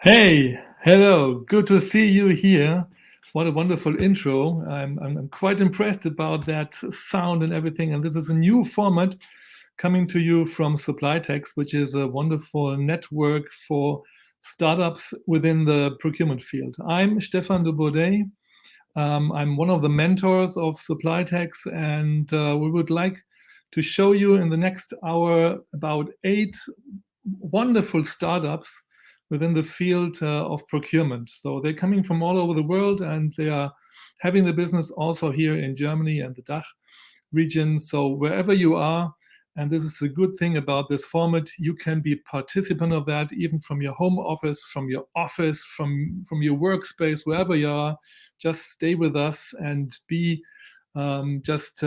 Hey, hello. Good to see you here. What a wonderful intro. I'm quite impressed about that sound and everything. And this is a new format coming to you from Supplytechs, which is a wonderful network for startups within the procurement field. I'm Stephan de Bourdeille. I'm one of the mentors of Supplytechs, and we would like to show you in the next hour about 8 wonderful startups within the field of procurement. So they're coming from all over the world, and they are having the business also here in Germany and the DACH region. So wherever you are, and this is the good thing about this format, you can be participant of that even from your home office, from your workspace, wherever you are. Just stay with us and be just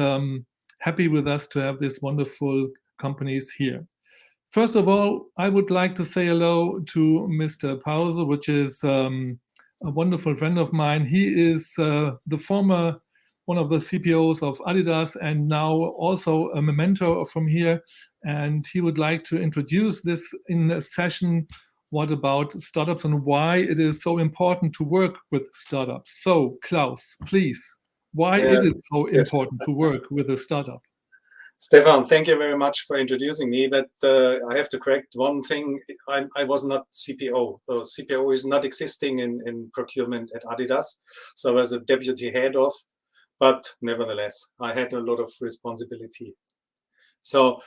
happy with us to have these wonderful companies here. First of all, I would like to say hello to Mr. Pause, which is a wonderful friend of mine. He is the former one of the CPOs of Adidas and now also a memento from here. And he would like to introduce this in a session. What about startups and why it is so important to work with startups? So, Klaus, please, why Yeah, is it so Steph- important to work with a startup? Stefan, thank you very much for introducing me. But I have to correct one thing. I was not CPO. So CPO is not existing in procurement at Adidas. So I was a deputy head of, but nevertheless, I had a lot of responsibility. So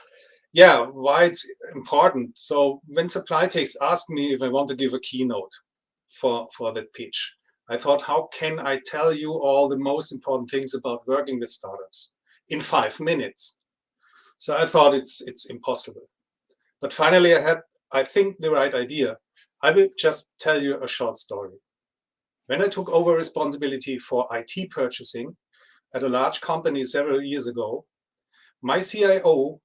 yeah, why it's important. So when Supplytechs asked me if I want to give a keynote for that pitch, I thought, how can I tell you all the most important things about working with startups in 5 minutes? So I thought it's impossible. But finally, I think, the right idea. I will just tell you a short story. When I took over responsibility for IT purchasing at a large company several years ago, my CIO,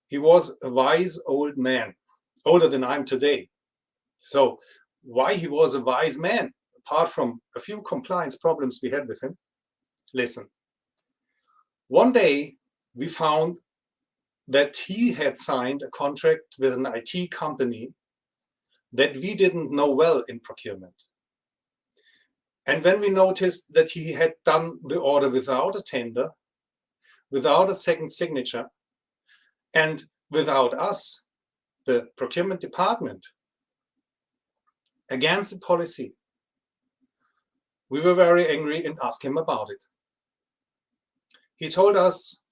he was a wise old man, older than I'm today. So why he was a wise man, apart from a few compliance problems we had with him? Listen, one day we found that he had signed a contract with an IT company that we didn't know well in procurement. And when we noticed that he had done the order without a tender, without a second signature, and without us, the procurement department, against the policy, we were very angry and asked him about it. He told us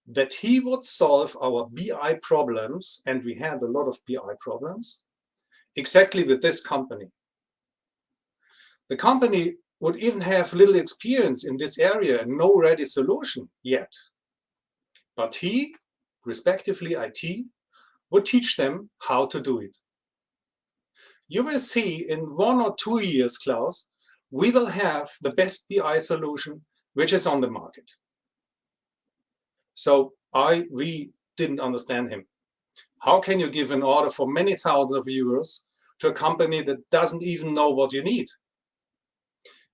that he would solve our BI problems, and we had a lot of BI problems, exactly with this company. The company would even have little experience in this area and no ready solution yet. But he, respectively IT, would teach them how to do it. You will see in 1 or 2 years, Klaus, we will have the best BI solution which is on the market. So we didn't understand him. How can you give an order for many thousands of euros to a company that doesn't even know what you need?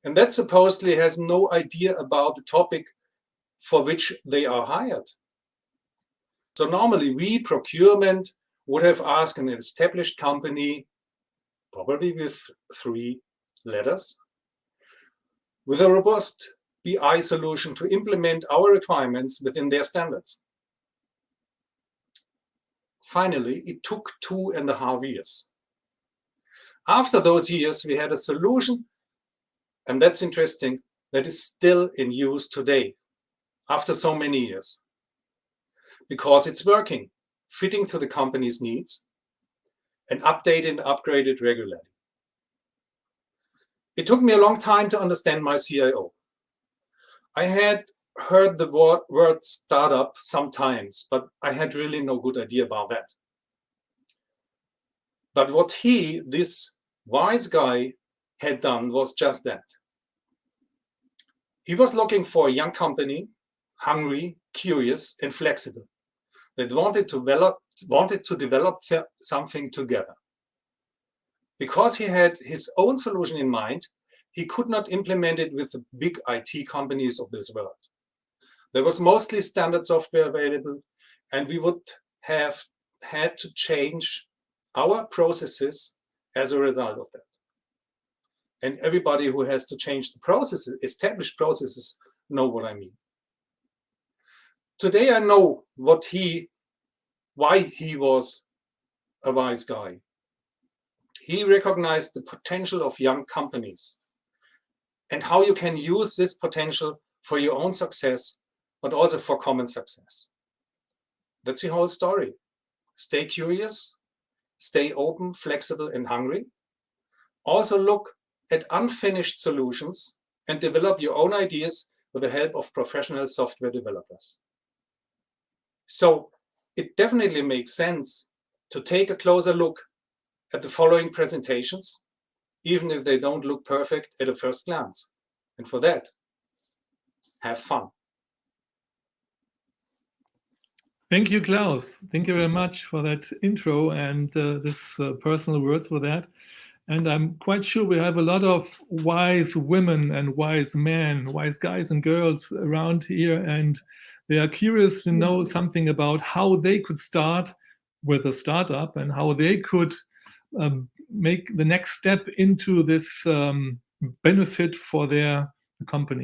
And that supposedly has no idea about the topic for which they are hired. So normally we, procurement, would have asked an established company, probably with 3 letters, with a robust BI solution to implement our requirements within their standards. Finally, it took 2.5 years. After those years, we had a solution, and that's interesting, that is still in use today, after so many years. Because it's working, fitting to the company's needs, and updated and upgraded regularly. It took me a long time to understand my CIO. I had heard the word startup sometimes, but I had really no good idea about that. But what he, this wise guy, had done was just that. He was looking for a young company, hungry, curious, and flexible, that wanted to develop something together. Because he had his own solution in mind, he could not implement it with the big IT companies of this world. There was mostly standard software available, and we would have had to change our processes as a result of that. And everybody who has to change the processes, established processes, know what I mean. Today I know why he was a wise guy. He recognized the potential of young companies and how you can use this potential for your own success, but also for common success. That's the whole story. Stay curious, stay open, flexible, and hungry. Also look at unfinished solutions and develop your own ideas with the help of professional software developers. So it definitely makes sense to take a closer look at the following presentations, even if they don't look perfect at a first glance. And for that, have fun. Thank you, Klaus. Thank you very much for that intro and this personal words for that. And I'm quite sure we have a lot of wise women and wise men, wise guys and girls around here, and they are curious to know something about how they could start with a startup and how they could make the next step into this benefit for their company.